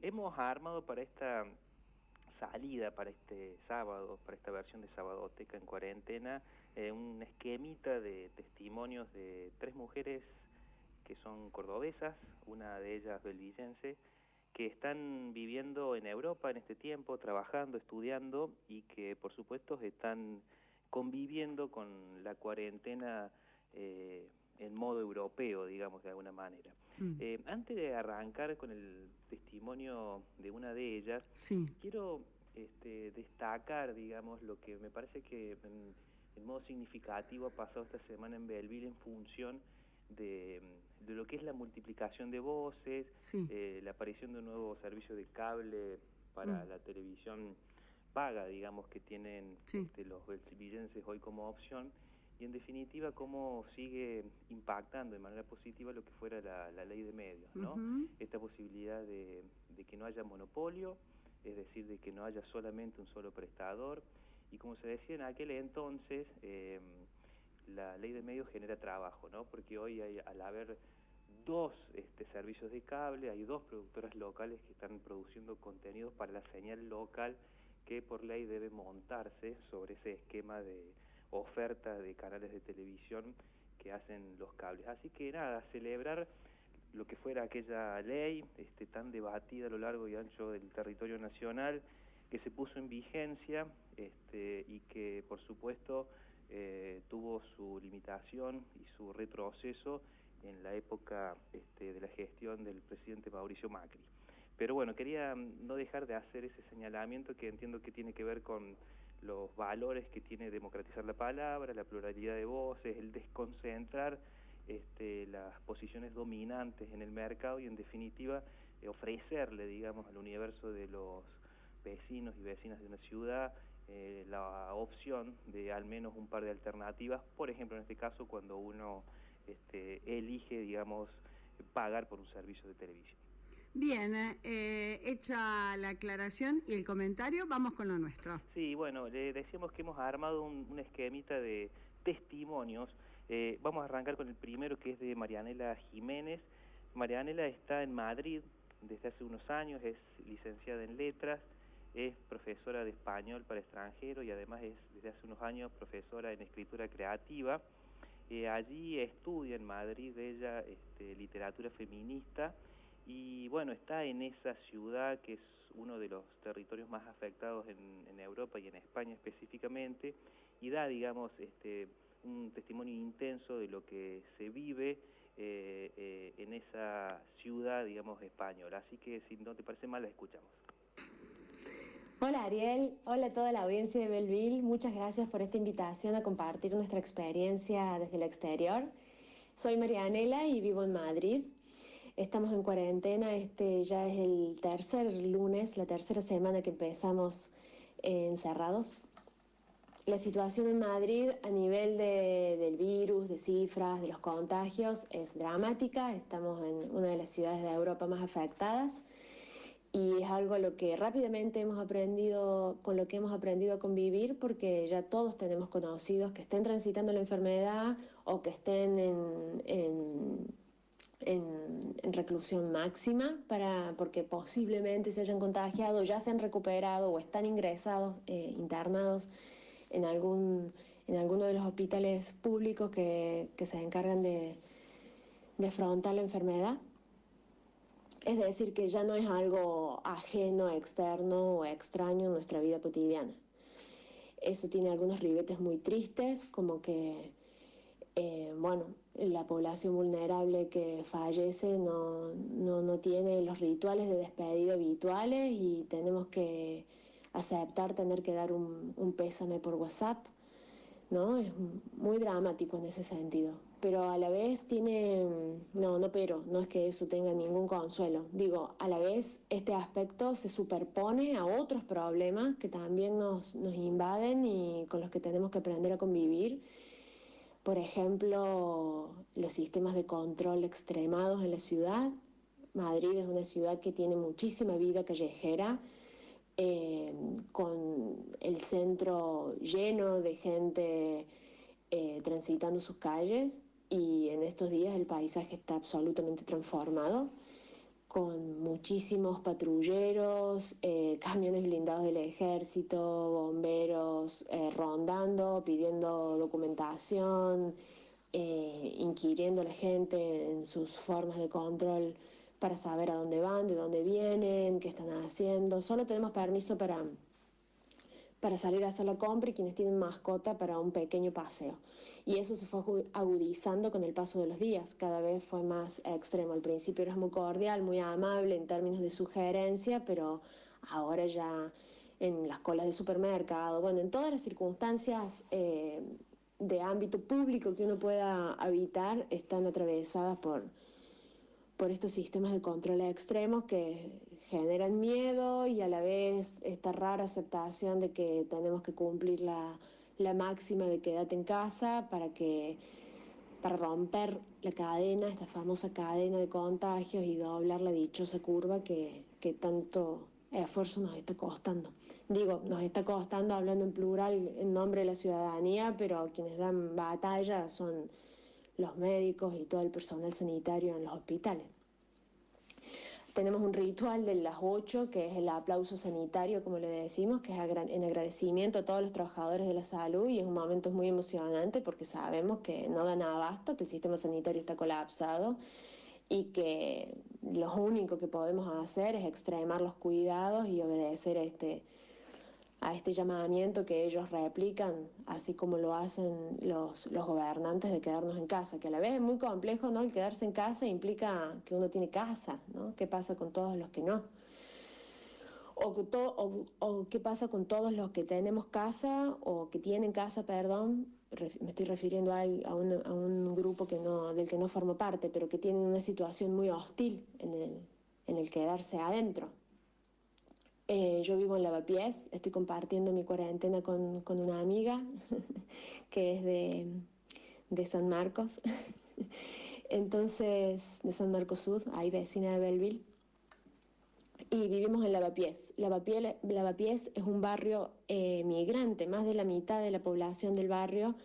hemos armado para esta salida, para este sábado, para esta versión de Sabadoteca en cuarentena, un esquemita de testimonios de 3 mujeres que son cordobesas, una de ellas belvillense, que están viviendo en Europa en este tiempo, trabajando, estudiando y que por supuesto están conviviendo con la cuarentena en modo europeo, digamos, de alguna manera. Antes de arrancar con el testimonio de una de ellas, sí, quiero destacar, digamos, lo que me parece que en modo significativo ha pasado esta semana en Belleville en función de lo que es la multiplicación de voces, sí, la aparición de un nuevo servicio de cable para la televisión paga, digamos, que tienen sí. los belvillenses hoy como opción, y en definitiva cómo sigue impactando de manera positiva lo que fuera la ley de medios, ¿no? Esta posibilidad de que no haya monopolio, es decir, de que no haya solamente un solo prestador, y como se decía en aquel entonces, la ley de medios genera trabajo, ¿no? Porque hoy al haber 2 servicios de cable, hay 2 productoras locales que están produciendo contenidos para la señal local que por ley debe montarse sobre ese esquema de oferta de canales de televisión que hacen los cables. Así que nada, celebrar lo que fuera aquella ley tan debatida a lo largo y ancho del territorio nacional, que se puso en vigencia y que por supuesto tuvo su limitación y su retroceso en la época de la gestión del presidente Mauricio Macri. Pero bueno, quería no dejar de hacer ese señalamiento que entiendo que tiene que ver con los valores que tiene democratizar la palabra, la pluralidad de voces, el desconcentrar las posiciones dominantes en el mercado y en definitiva ofrecerle, digamos, al universo de los vecinos y vecinas de una ciudad la opción de al menos un par de alternativas, por ejemplo en este caso cuando uno elige, digamos, pagar por un servicio de televisión. Bien, hecha la aclaración y el comentario, vamos con lo nuestro. Sí, bueno, le decíamos que hemos armado un esquemita de testimonios. Vamos a arrancar con el primero, que es de Marianela Jiménez. Marianela está en Madrid desde hace unos años, es licenciada en letras, es profesora de español para extranjeros y además es desde hace unos años profesora en escritura creativa. Allí estudia en Madrid ella literatura feminista y bueno, está en esa ciudad que es uno de los territorios más afectados en Europa y en España específicamente, y da, digamos, un testimonio intenso de lo que se vive en esa ciudad, digamos, española. Así que si no te parece mal, la escuchamos. Hola Ariel, hola a toda la audiencia de Belleville, muchas gracias por esta invitación a compartir nuestra experiencia desde el exterior. Soy Marianela y vivo en Madrid. Estamos en cuarentena, este ya es el tercer lunes, la tercera semana que empezamos encerrados. La situación en Madrid a nivel del virus, de cifras, de los contagios es dramática. Estamos en una de las ciudades de Europa más afectadas. Y es algo lo que rápidamente hemos aprendido, con lo que hemos aprendido a convivir, porque ya todos tenemos conocidos que estén transitando la enfermedad o que estén en reclusión máxima porque posiblemente se hayan contagiado, ya se han recuperado o están ingresados, internados en alguno de los hospitales públicos que se encargan de afrontar la enfermedad. Es decir, que ya no es algo ajeno, externo o extraño en nuestra vida cotidiana. Eso tiene algunos ribetes muy tristes, como que, la población vulnerable que fallece no tiene los rituales de despedida habituales y tenemos que aceptar tener que dar un pésame por WhatsApp, ¿no? Es muy dramático en ese sentido. Pero a la vez no es que eso tenga ningún consuelo. Digo, a la vez este aspecto se superpone a otros problemas que también nos invaden y con los que tenemos que aprender a convivir. Por ejemplo, los sistemas de control extremados en la ciudad. Madrid es una ciudad que tiene muchísima vida callejera, con el centro lleno de gente transitando sus calles, y en estos días el paisaje está absolutamente transformado con muchísimos patrulleros, camiones blindados del ejército, bomberos rondando, pidiendo documentación, inquiriendo a la gente en sus formas de control para saber a dónde van, de dónde vienen, qué están haciendo. Solo tenemos permiso para salir a hacer la compra y quienes tienen mascota para un pequeño paseo. Y eso se fue agudizando con el paso de los días, cada vez fue más extremo. Al principio era muy cordial, muy amable en términos de sugerencia, pero ahora ya en las colas de supermercado, bueno, en todas las circunstancias de ámbito público que uno pueda habitar, están atravesadas por estos sistemas de control extremos que generan miedo y a la vez esta rara aceptación de que tenemos que cumplir la máxima de quédate en casa para romper la cadena, esta famosa cadena de contagios y doblar la dichosa curva que tanto esfuerzo nos está costando. Digo, nos está costando hablando en plural en nombre de la ciudadanía, pero quienes dan batalla son los médicos y todo el personal sanitario en los hospitales. Tenemos un ritual de las 8, que es el aplauso sanitario, como le decimos, que es en agradecimiento a todos los trabajadores de la salud, y es un momento muy emocionante porque sabemos que no dan abasto, que el sistema sanitario está colapsado y que lo único que podemos hacer es extremar los cuidados y obedecer a este llamamiento que ellos replican, así como lo hacen los gobernantes de quedarnos en casa, que a la vez es muy complejo, ¿no? El quedarse en casa implica que uno tiene casa, ¿no? ¿Qué pasa con todos los que no? O qué pasa con todos los que tenemos casa, o que tienen casa, perdón, me estoy refiriendo a un grupo del que no formo parte, pero que tienen una situación muy hostil en el quedarse adentro. Yo vivo en Lavapiés, estoy compartiendo mi cuarentena con una amiga que es de San Marcos, entonces, de San Marcos Sur, ahí vecina de Belleville, y vivimos en Lavapiés. Lavapiés es un barrio migrante, más de la mitad de la población del barrio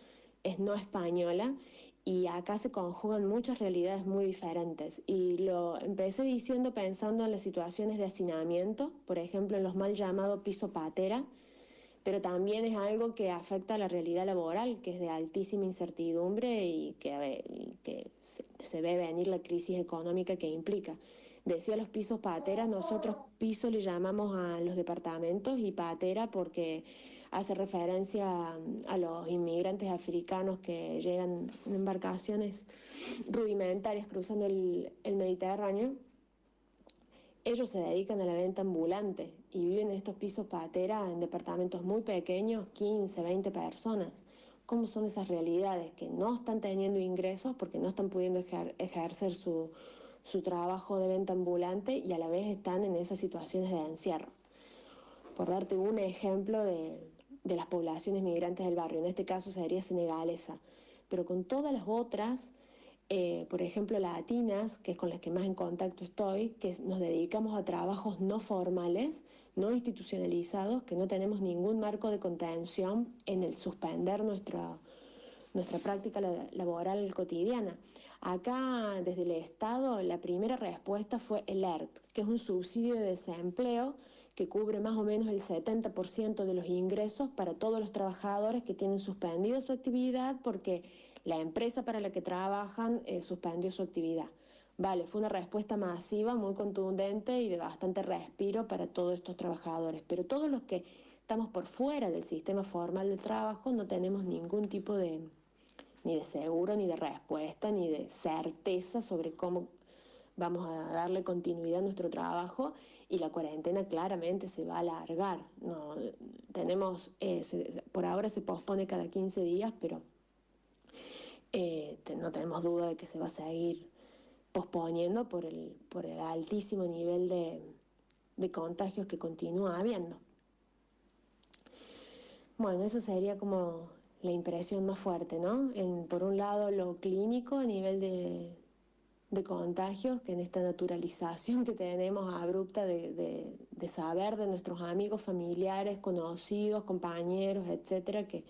es no española, y acá se conjugan muchas realidades muy diferentes. Y lo empecé diciendo pensando en las situaciones de hacinamiento, por ejemplo en los mal llamados piso patera, pero también es algo que afecta a la realidad laboral, que es de altísima incertidumbre y que se ve venir la crisis económica que implica. Decía los pisos pateras, nosotros piso le llamamos a los departamentos y patera porque hace referencia a los inmigrantes africanos que llegan en embarcaciones rudimentarias cruzando el Mediterráneo. Ellos se dedican a la venta ambulante y viven en estos pisos patera en departamentos muy pequeños, 15, 20 personas. ¿Cómo son esas realidades? Que no están teniendo ingresos porque no están pudiendo ejercer su trabajo de venta ambulante y a la vez están en esas situaciones de encierro. Por darte un ejemplo de las poblaciones migrantes del barrio, en este caso sería senegalesa, pero con todas las otras, por ejemplo latinas, que es con las que más en contacto estoy, que nos dedicamos a trabajos no formales, no institucionalizados, que no tenemos ningún marco de contención en el suspender nuestra práctica laboral cotidiana. Acá, desde el Estado, la primera respuesta fue el ERT, que es un subsidio de desempleo que cubre más o menos el 70% de los ingresos para todos los trabajadores que tienen suspendida su actividad porque la empresa para la que trabajan suspendió su actividad. Vale, fue una respuesta masiva, muy contundente y de bastante respiro para todos estos trabajadores, pero todos los que estamos por fuera del sistema formal del trabajo no tenemos ningún tipo ni de seguro, ni de respuesta, ni de certeza sobre cómo vamos a darle continuidad a nuestro trabajo, y la cuarentena claramente se va a alargar. No, por ahora se pospone cada 15 días, pero no tenemos duda de que se va a seguir posponiendo por el altísimo nivel de contagios que continúa habiendo. Bueno, eso sería como la impresión más fuerte, ¿no? Por un lado, lo clínico a nivel de contagios, que en esta naturalización que tenemos abrupta de saber de nuestros amigos, familiares, conocidos, compañeros, etcétera, que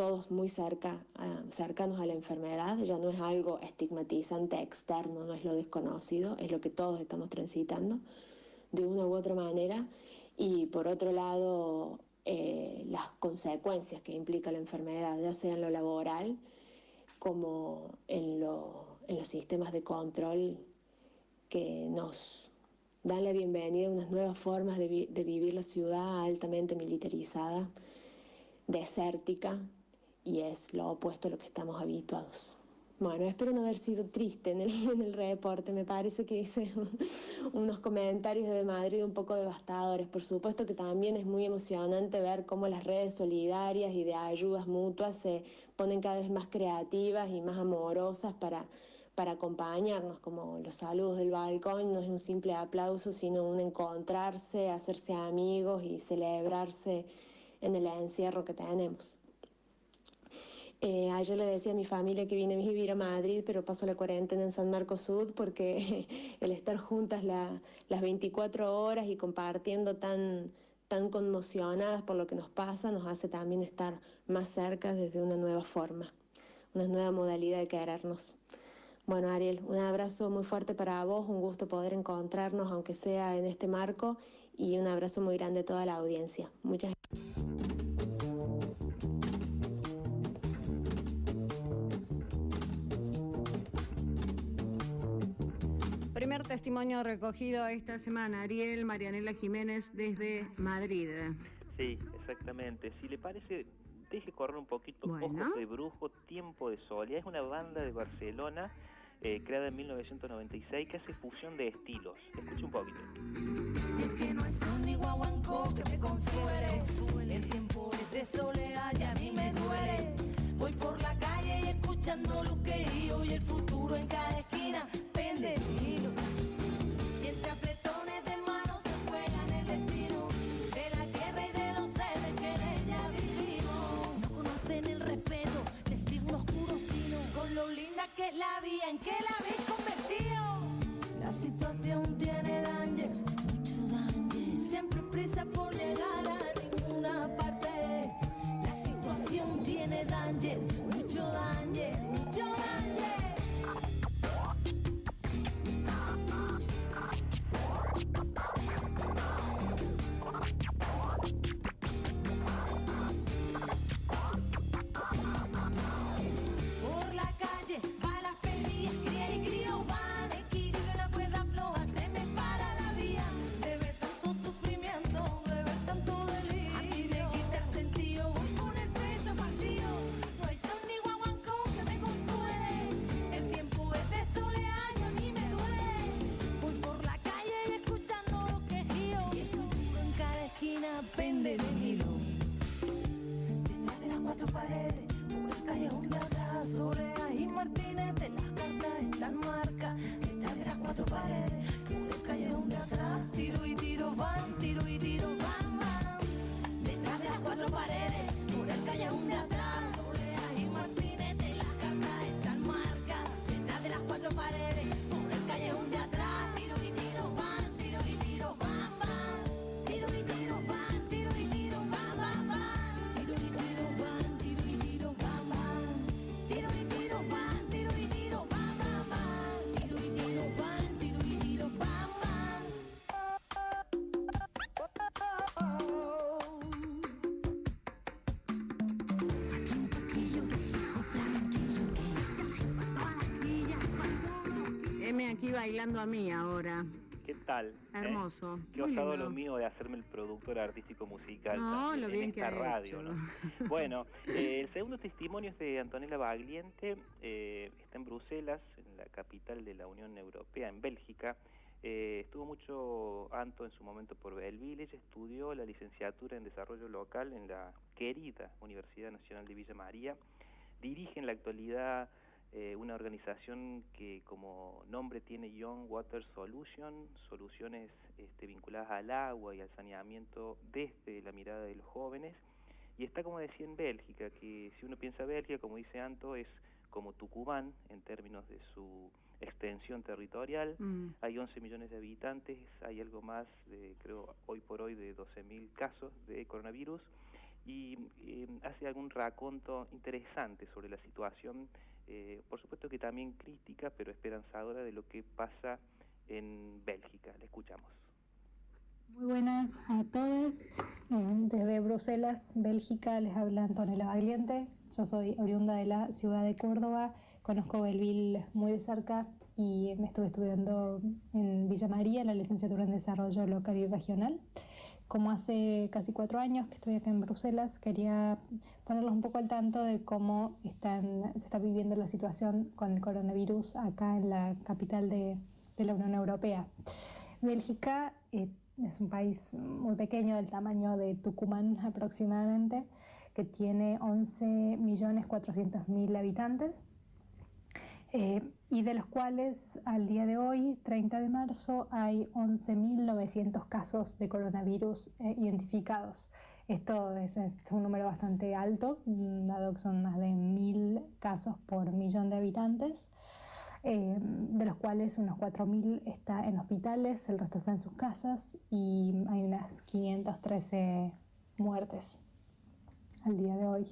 todos muy cercanos a la enfermedad, ya no es algo estigmatizante externo, no es lo desconocido, es lo que todos estamos transitando de una u otra manera. Y por otro lado, las consecuencias que implica la enfermedad, ya sea en lo laboral como en los sistemas de control que nos dan la bienvenida a unas nuevas formas de vivir la ciudad altamente militarizada, desértica, y es lo opuesto a lo que estamos habituados. Bueno, espero no haber sido triste en el reporte. Me parece que hice unos comentarios de Madrid un poco devastadores. Por supuesto que también es muy emocionante ver cómo las redes solidarias y de ayudas mutuas se ponen cada vez más creativas y más amorosas para acompañarnos, como los saludos del balcón. No es un simple aplauso, sino un encontrarse, hacerse amigos y celebrarse en el encierro que tenemos. Ayer le decía a mi familia que vine a vivir a Madrid, pero paso la cuarentena en San Marcos Sud, porque el estar juntas las 24 horas y compartiendo tan conmocionadas por lo que nos pasa, nos hace también estar más cerca desde una nueva forma, una nueva modalidad de querernos. Bueno, Ariel, un abrazo muy fuerte para vos, un gusto poder encontrarnos, aunque sea en este marco, y un abrazo muy grande a toda la audiencia. Muchas gracias. Primer testimonio recogido esta semana, Ariel, Marianela Jiménez desde Madrid. Sí, exactamente. Si le parece, deje correr un poquito. Bueno. Ojos de Brujo, Tiempo de Soledad. Es una banda de Barcelona creada en 1996 que hace fusión de estilos. Escuche un poquito. Y es que no es un ni guaguancó que me consuele. El tiempo es de soledad y a mí me duele. Voy por la calle y escuchando lo que digo, y el futuro en cada esquina pende el hilo. Y entre apretones de manos se juegan el destino de la tierra y de los seres que en ella vivimos. No conocen el respeto, les sigue un oscuro sino, con lo linda que es la vida en que la habéis convertido. La situación tiene danger, mucho danger, siempre prisa por llegar a ninguna parte. La situación tiene danger, mucho danger, mucho danger. Por la calle va las pelillas, cría y crío van, equilibrio una cuerda floja, se me para la vía. De ver tanto sufrimiento, de ver tanto delirio, a mí me quita el sentido, voy con el pecho partido. No hay sol ni guaguancó que me consuele, el tiempo es de soledad y a mí me duele. Voy por la calle y escuchando lo que giro, y el futuro en cada esquina pende de un hilo. Detrás de las cuatro paredes, por el callejón de atrás, Soledad y Martínez de las cartas están marcas. Detrás de las cuatro paredes, por el callejón de atrás, tiro y tiro van, van. Detrás de las cuatro paredes, por el callejón de atrás, Soledad y Martínez de las cartas están marcas. Detrás de las cuatro paredes, por el callejón de atrás, tiro y tiro van, van. Tiro y tiro van, tiro y tiro van. Tiro y tiro van, tiro y tiro van. Tiro y tiro van, tiro y tiro van. Tiro y tiro van, tiro y tiro van. Aquí un poquillo de hijo flaquillo que ya por todas las quillas, cuando Heme aquí bailando a mí ahora. ¿Qué tal? Hermoso. Qué Muy osado lindo. lo mío de hacerme el productor artístico musical. No, también, lo bien en que esta ha radio, hecho. ¿no? Bueno, el segundo testimonio es de Antonella Bagliente. Está en Bruselas, en la capital de la Unión Europea, en Bélgica. Estuvo mucho Anto en su momento por Belleville. Ella estudió la licenciatura en Desarrollo Local en la querida Universidad Nacional de Villa María. Dirige en la actualidad una organización que como nombre tiene Young Water Solution, soluciones vinculadas al agua y al saneamiento desde la mirada de los jóvenes, y está, como decía, en Bélgica, que si uno piensa Bélgica, como dice Anto, es como Tucumán en términos de su extensión territorial. Hay 11 millones de habitantes, hay algo más de, creo, hoy por hoy de 12.000 casos de coronavirus, y hace algún raconto interesante sobre la situación, por supuesto que también crítica, pero esperanzadora de lo que pasa en Bélgica. La escuchamos. Muy buenas a todos. Desde Bruselas, Bélgica, les habla Antonella Bagliente. Yo soy oriunda de la ciudad de Córdoba, conozco Belleville muy de cerca y me estuve estudiando en Villa María la licenciatura en Desarrollo Local y Regional. Como hace casi 4 años que estoy acá en Bruselas, quería ponerlos un poco al tanto de cómo se está viviendo la situación con el coronavirus acá en la capital de la Unión Europea. Bélgica es un país muy pequeño, del tamaño de Tucumán aproximadamente, que tiene 11.400.000 habitantes, y de los cuales al día de hoy, 30 de marzo, hay 11.900 casos de coronavirus identificados. Esto es un número bastante alto, dado que son más de 1.000 casos por millón de habitantes, de los cuales unos 4.000 está en hospitales, el resto está en sus casas y hay unas 513 muertes al día de hoy.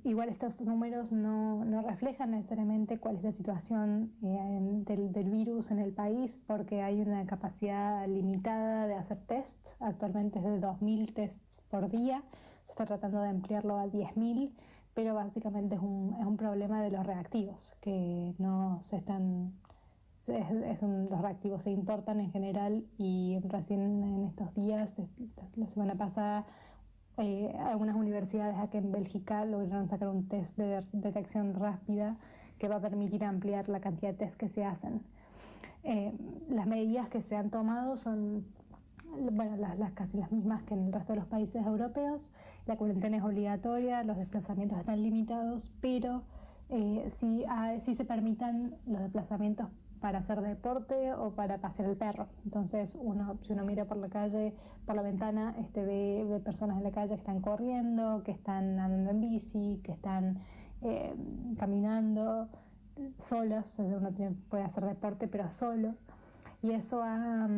Igual estos números no reflejan necesariamente cuál es la situación del virus en el país, porque hay una capacidad limitada de hacer test. Actualmente es de 2.000 tests por día, se está tratando de ampliarlo a 10.000, pero básicamente es un problema de los reactivos, que no se están... los reactivos se importan en general y recién en estos días, la semana pasada, algunas universidades aquí en Bélgica lograron sacar un test de detección rápida que va a permitir ampliar la cantidad de test que se hacen. Las medidas que se han tomado son casi las mismas que en el resto de los países europeos. La cuarentena es obligatoria, los desplazamientos están limitados, pero sí se permitan los desplazamientos para hacer deporte o para pasear el perro. Entonces, si uno mira por la calle, por la ventana, ve personas en la calle que están corriendo, que están andando en bici, que están caminando solos. Uno puede hacer deporte, pero solo. Y eso ha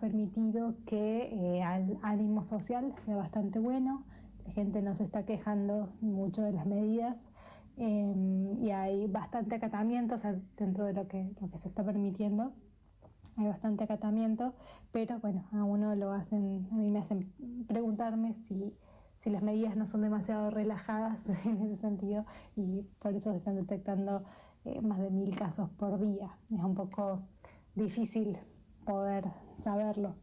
permitido que el ánimo social sea bastante bueno. La gente no se está quejando mucho de las medidas. Y hay bastante acatamiento, o sea, dentro de lo que se está permitiendo hay bastante acatamiento, pero bueno, a mí me hacen preguntarme si las medidas no son demasiado relajadas en ese sentido, y por eso se están detectando más de 1.000 casos por día. Es un poco difícil poder saberlo.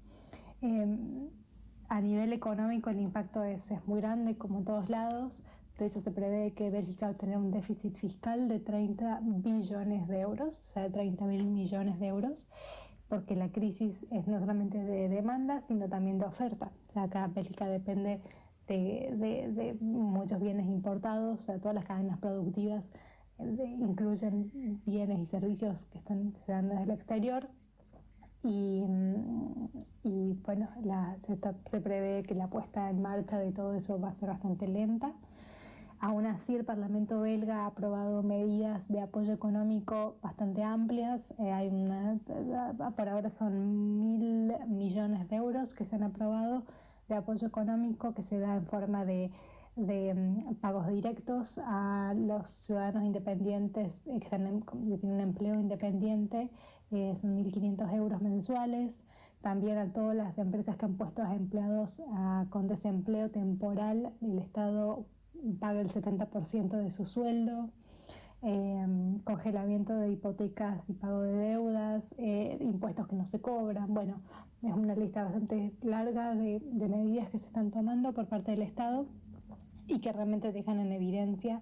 A nivel económico el impacto es muy grande, como en todos lados. De hecho, se prevé que Bélgica va a tener un déficit fiscal de 30 billones de euros, o sea, de 30.000 millones de euros, porque la crisis es no solamente de demanda, sino también de oferta. O sea, acá Bélgica depende de muchos bienes importados, o sea, todas las cadenas productivas incluyen bienes y servicios que se dan desde el exterior. Y bueno, se prevé que la puesta en marcha de todo eso va a ser bastante lenta. Aún así, el Parlamento belga ha aprobado medidas de apoyo económico bastante amplias. Por ahora son 1.000 millones de euros que se han aprobado de apoyo económico, que se da en forma de pagos directos a los ciudadanos independientes que tienen un empleo independiente. Son 1.500 euros mensuales. También a todas las empresas que han puesto a empleados con desempleo temporal, el Estado paga el 70% de su sueldo. Congelamiento de hipotecas y pago de deudas, impuestos que no se cobran. Bueno, es una lista bastante larga de medidas que se están tomando por parte del Estado y que realmente dejan en evidencia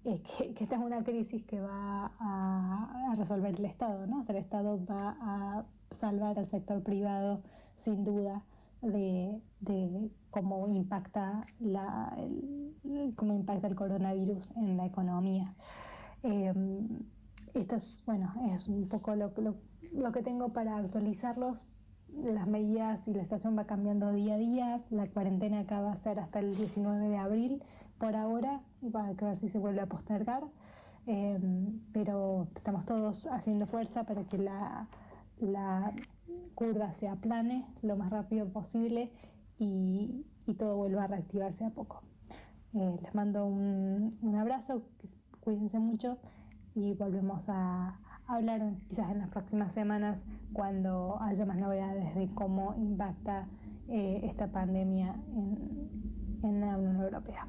que esta es una crisis que va a resolver el Estado, ¿no? O sea, el Estado va a salvar al sector privado, sin duda, de cómo impacta el coronavirus en la economía. Esto es un poco lo que tengo para actualizarlos. Las medidas y la situación va cambiando día a día. La cuarentena acá va a ser hasta el 19 de abril por ahora, y va a ver si se vuelve a postergar, pero estamos todos haciendo fuerza para que la curva se aplane lo más rápido posible y y todo vuelva a reactivarse a poco. Les mando un abrazo, cuídense mucho y volvemos a hablar quizás en las próximas semanas cuando haya más novedades de cómo impacta esta pandemia en la Unión Europea.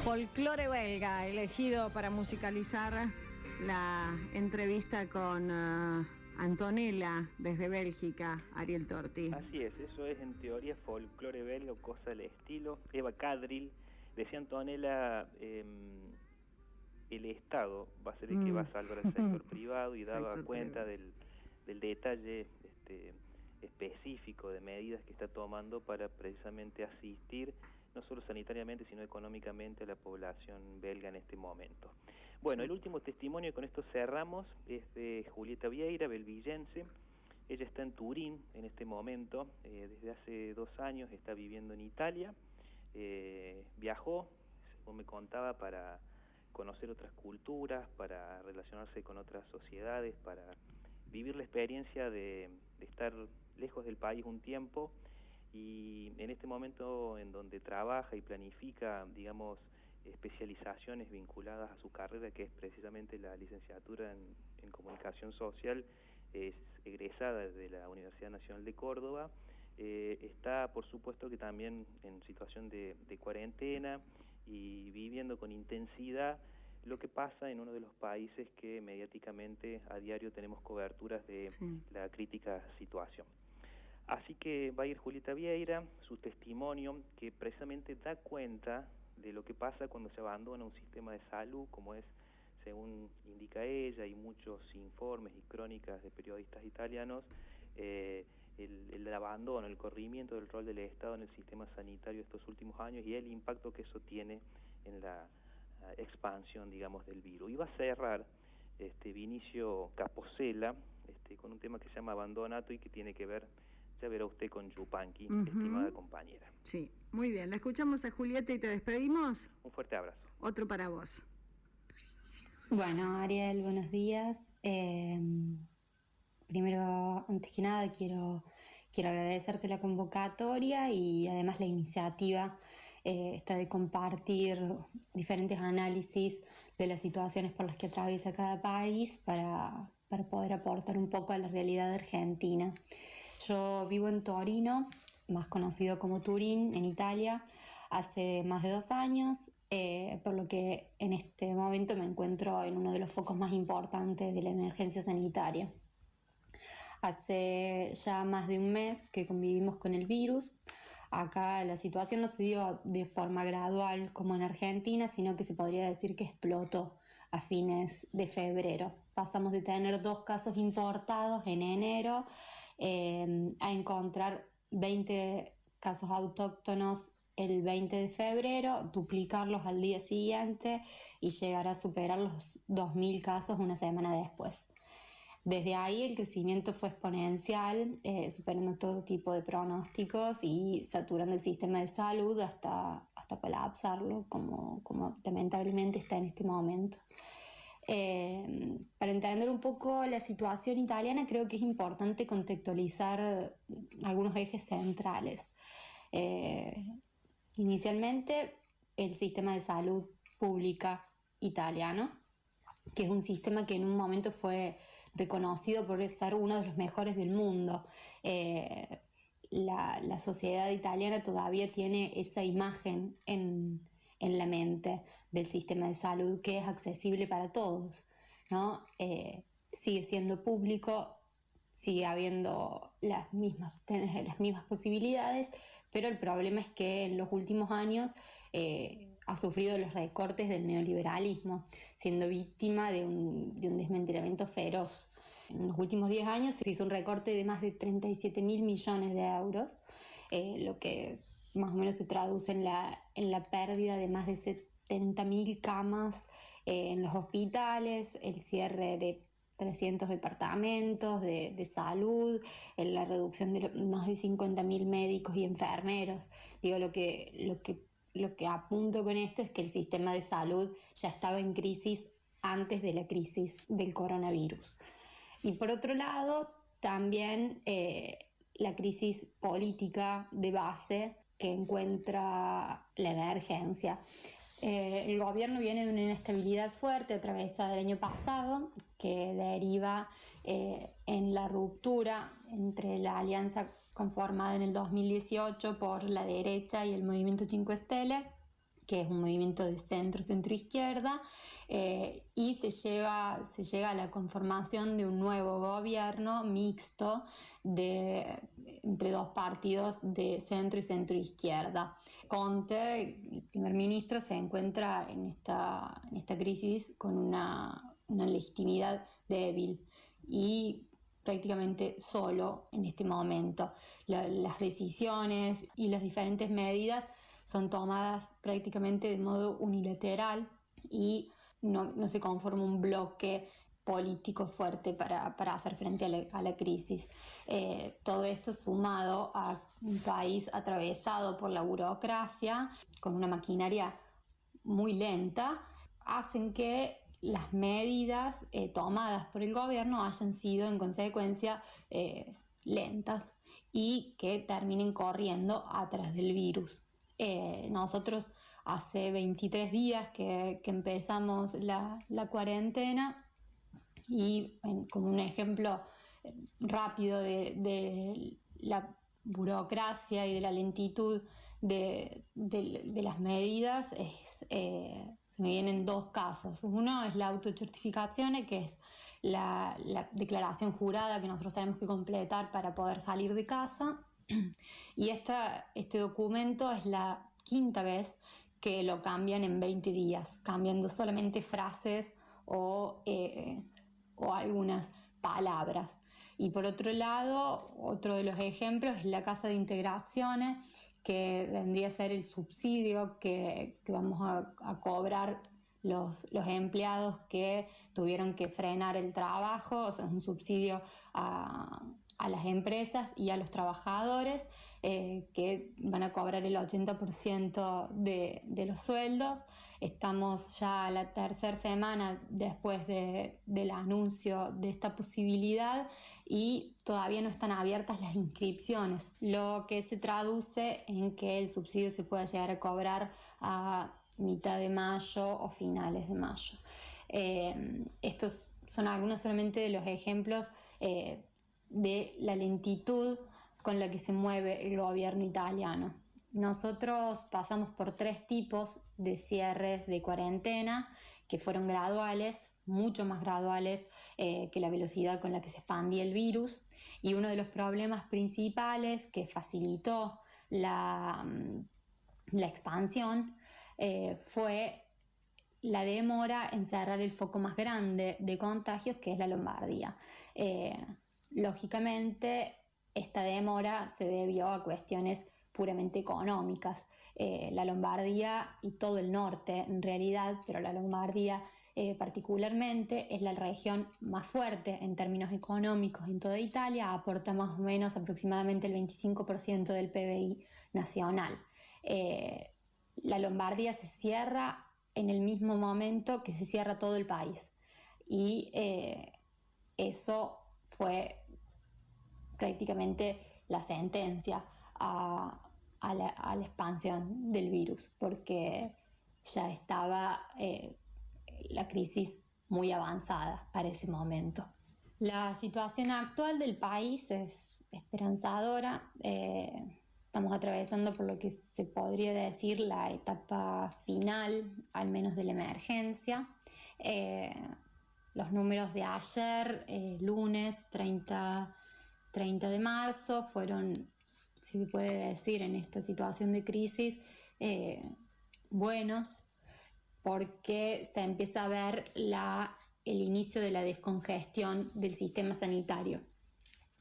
Folclore belga, elegido para musicalizar la entrevista con Antonella desde Bélgica, Ariel Torti. Así es, eso es en teoría folclore belga o cosa del estilo. Eva Kadril, decía Antonella, el Estado va a ser el que va a salvar al sector privado y daba cuenta del detalle específico de medidas que está tomando para precisamente asistir no solo sanitariamente, sino económicamente a la población belga en este momento. Bueno, el último testimonio, y con esto cerramos, es de Julieta Vieira, belvillense. Ella está en Turín en este momento, desde hace 2 años está viviendo en Italia. Viajó, como me contaba, para conocer otras culturas, para relacionarse con otras sociedades, para vivir la experiencia de estar lejos del país un tiempo. Y en este momento en donde trabaja y planifica, digamos, especializaciones vinculadas a su carrera, que es precisamente la licenciatura en Comunicación Social, es egresada de la Universidad Nacional de Córdoba, está por supuesto que también en situación de cuarentena y viviendo con intensidad lo que pasa en uno de los países que mediáticamente a diario tenemos coberturas de la crítica situación. Así que va a ir Julieta Vieira, su testimonio, que precisamente da cuenta de lo que pasa cuando se abandona un sistema de salud, como es, según indica ella, y muchos informes y crónicas de periodistas italianos, el abandono, el corrimiento del rol del Estado en el sistema sanitario estos últimos años y el impacto que eso tiene en la expansión, digamos, del virus. Y va a cerrar Vinicio Capossela con un tema que se llama Abandonato y que tiene que ver, ya verá usted, con Yupanqui, estimada compañera. Sí, muy bien. La escuchamos a Julieta y te despedimos. Un fuerte abrazo. Otro para vos. Bueno, Ariel, buenos días. Primero, antes que nada, quiero agradecerte la convocatoria y además la iniciativa esta de compartir diferentes análisis de las situaciones por las que atraviesa cada país para poder aportar un poco a la realidad de Argentina. Yo vivo en Torino, más conocido como Turín, en Italia, hace más de 2 años, por lo que en este momento me encuentro en uno de los focos más importantes de la emergencia sanitaria. Hace ya más de un mes que convivimos con el virus, Acá la situación no se dio de forma gradual como en Argentina, sino que se podría decir que explotó a fines de febrero. Pasamos de tener 2 casos importados en enero a encontrar 20 casos autóctonos el 20 de febrero, duplicarlos al día siguiente y llegar a superar los 2.000 casos una semana después. Desde ahí el crecimiento fue exponencial, superando todo tipo de pronósticos y saturando el sistema de salud hasta colapsarlo, como lamentablemente está en este momento. Para entender un poco la situación italiana, creo que es importante contextualizar algunos ejes centrales. Inicialmente, el sistema de salud pública italiano, que es un sistema que en un momento fue reconocido por ser uno de los mejores del mundo. La sociedad italiana todavía tiene esa imagen en la mente del sistema de salud, que es accesible para todos, ¿no? Sigue siendo público, sigue habiendo las mismas posibilidades, pero el problema es que en los últimos años ha sufrido los recortes del neoliberalismo, siendo víctima de un desmantelamiento feroz. En los últimos 10 años se hizo un recorte de más de 37.000 millones de euros, lo que más o menos se traduce en la pérdida de más de 70.000 camas en los hospitales, el cierre de 300 departamentos de salud, en la reducción de más de 50.000 médicos y enfermeros. Digo, lo que apunto con esto es que el sistema de salud ya estaba en crisis antes de la crisis del coronavirus. Y por otro lado, también la crisis política de base que encuentra la emergencia. El gobierno viene de una inestabilidad fuerte atravesada el año pasado, que deriva en la ruptura entre la alianza conformada en el 2018 por la derecha y el Movimiento 5 Stelle, que es un movimiento de centro-izquierda, y se llega a la conformación de un nuevo gobierno mixto entre 2 partidos de centro y centro-izquierda. Conte, el primer ministro, se encuentra en esta crisis con una legitimidad débil y prácticamente solo en este momento. Las decisiones y las diferentes medidas son tomadas prácticamente de modo unilateral y no se conforma un bloque político fuerte para hacer frente a la crisis. Todo esto sumado a un país atravesado por la burocracia, con una maquinaria muy lenta, hacen que las medidas tomadas por el gobierno hayan sido en consecuencia lentas y que terminen corriendo atrás del virus. Nosotros hace 23 días que empezamos la cuarentena y como un ejemplo rápido de la burocracia y de la lentitud de las medidas, se me vienen 2 casos. Uno es la autocertificación, que es la declaración jurada que nosotros tenemos que completar para poder salir de casa. Y este documento es la 5ª vez que lo cambian en 20 días, cambiando solamente frases o algunas palabras. Y por otro lado, otro de los ejemplos es la casa de integraciones, que vendría a ser el subsidio que vamos a cobrar los empleados que tuvieron que frenar el trabajo. O sea, es un subsidio a las empresas y a los trabajadores que van a cobrar el 80% de los sueldos. Estamos ya a la 3ª semana después del anuncio de esta posibilidad y todavía no están abiertas las inscripciones, lo que se traduce en que el subsidio se pueda llegar a cobrar a mitad de mayo o finales de mayo. Estos son algunos solamente de los ejemplos de la lentitud con la que se mueve el gobierno italiano. Nosotros pasamos por 3 tipos de cierres de cuarentena que fueron graduales, mucho más graduales que la velocidad con la que se expandía el virus, y uno de los problemas principales que facilitó la expansión fue la demora en cerrar el foco más grande de contagios, que es la Lombardía. Lógicamente, esta demora se debió a cuestiones puramente económicas. La Lombardía y todo el norte en realidad, pero la Lombardía particularmente es la región más fuerte en términos económicos en toda Italia, aporta más o menos aproximadamente el 25% del PBI nacional. La Lombardía se cierra en el mismo momento que se cierra todo el país y eso fue prácticamente la sentencia a la expansión del virus, porque ya estaba la crisis muy avanzada para ese momento. La situación actual del país es esperanzadora. Estamos atravesando por lo que se podría decir la etapa final, al menos de la emergencia. Los números de ayer, lunes 30 de marzo, fueron, si se puede decir, en esta situación de crisis, buenos, porque se empieza a ver el inicio de la descongestión del sistema sanitario.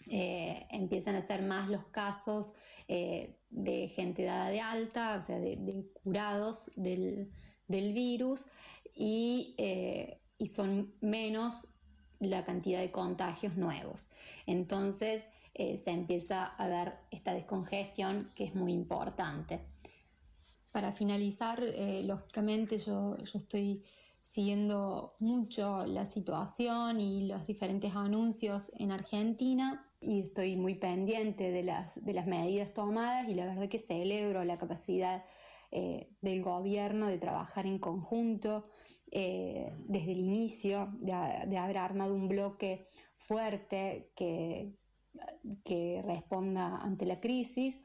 Empiezan a ser más los casos de gente dada de alta, o sea, de curados del virus, y son menos la cantidad de contagios nuevos. Entonces se empieza a ver esta descongestión, que es muy importante. Para finalizar, lógicamente yo estoy siguiendo mucho la situación y los diferentes anuncios en Argentina y estoy muy pendiente de las medidas tomadas, y la verdad que celebro la capacidad del gobierno de trabajar en conjunto desde el inicio, de haber armado un bloque fuerte que responda ante la crisis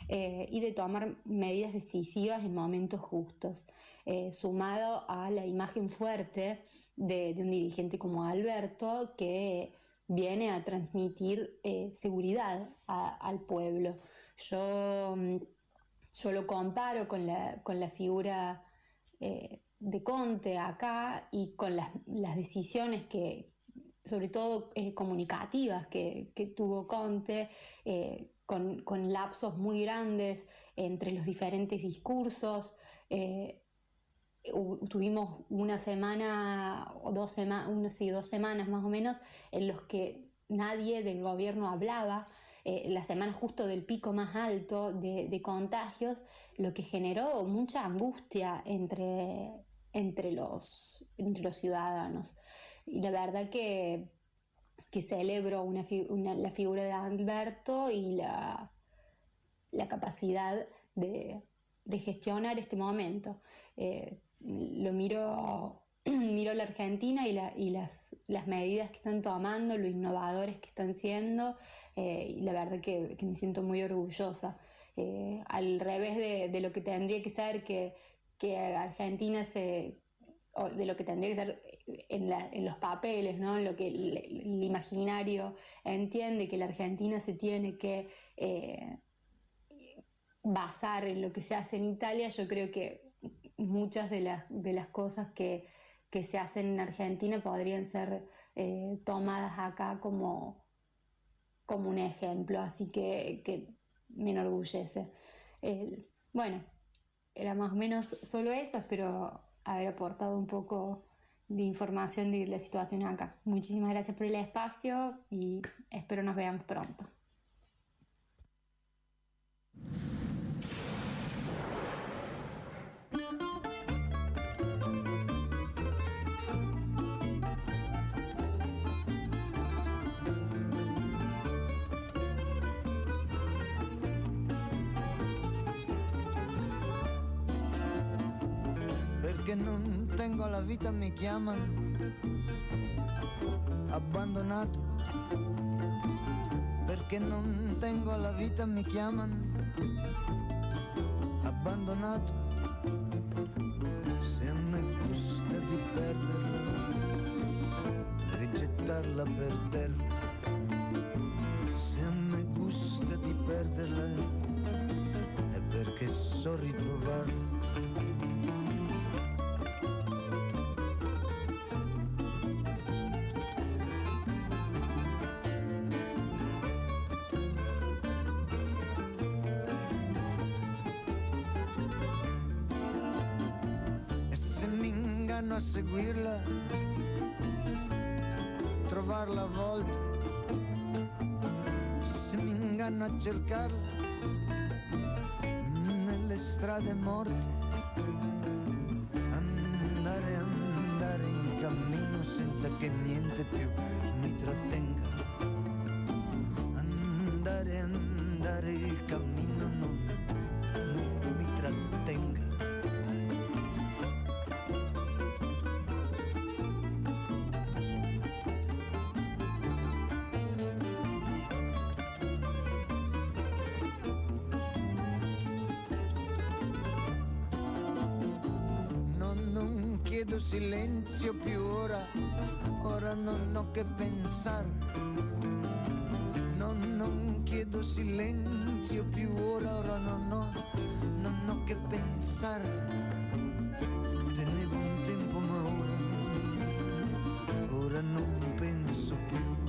y de tomar medidas decisivas en momentos justos, sumado a la imagen fuerte de un dirigente como Alberto, que viene a transmitir seguridad al pueblo. Yo lo comparo con la figura de Conte acá, y con las decisiones sobre todo comunicativas, que tuvo Conte, con lapsos muy grandes entre los diferentes discursos. Tuvimos una semana o 2 semanas más o menos en los que nadie del gobierno hablaba, la semana justo del pico más alto de contagios, lo que generó mucha angustia entre los ciudadanos. Y la verdad que celebro la figura de Alberto y la capacidad de gestionar este momento. Lo miro la Argentina y las medidas que están tomando, lo innovadores que están siendo, y la verdad que me siento muy orgullosa. Al revés de lo que tendría que ser que Argentina de lo que tendría que ser en los papeles, ¿no? En lo que el imaginario entiende que la Argentina se tiene que basar en lo que se hace en Italia. Yo creo que muchas de las cosas que se hacen en Argentina podrían ser tomadas acá como un ejemplo, así que me enorgullece. Bueno, era más o menos solo eso, espero haber aportado un poco de información de la situación acá. Muchísimas gracias por el espacio y espero nos veamos pronto. Perché non tengo la vita mi chiamano abbandonato, perché non tengo la vita mi chiamano abbandonato. Se a me gusta di perderla e gettarla per terra, se a me gusta di perderla inganno a seguirla, trovarla a volte, se mi inganno a cercarla nelle strade morte, andare in cammino senza che niente più mi trattenga, andare il cammino non mi trattenga. Non chiedo silenzio più ora non ho che pensare. Non chiedo silenzio più ora non ho che pensare. Tenevo un tempo ma ora non penso più.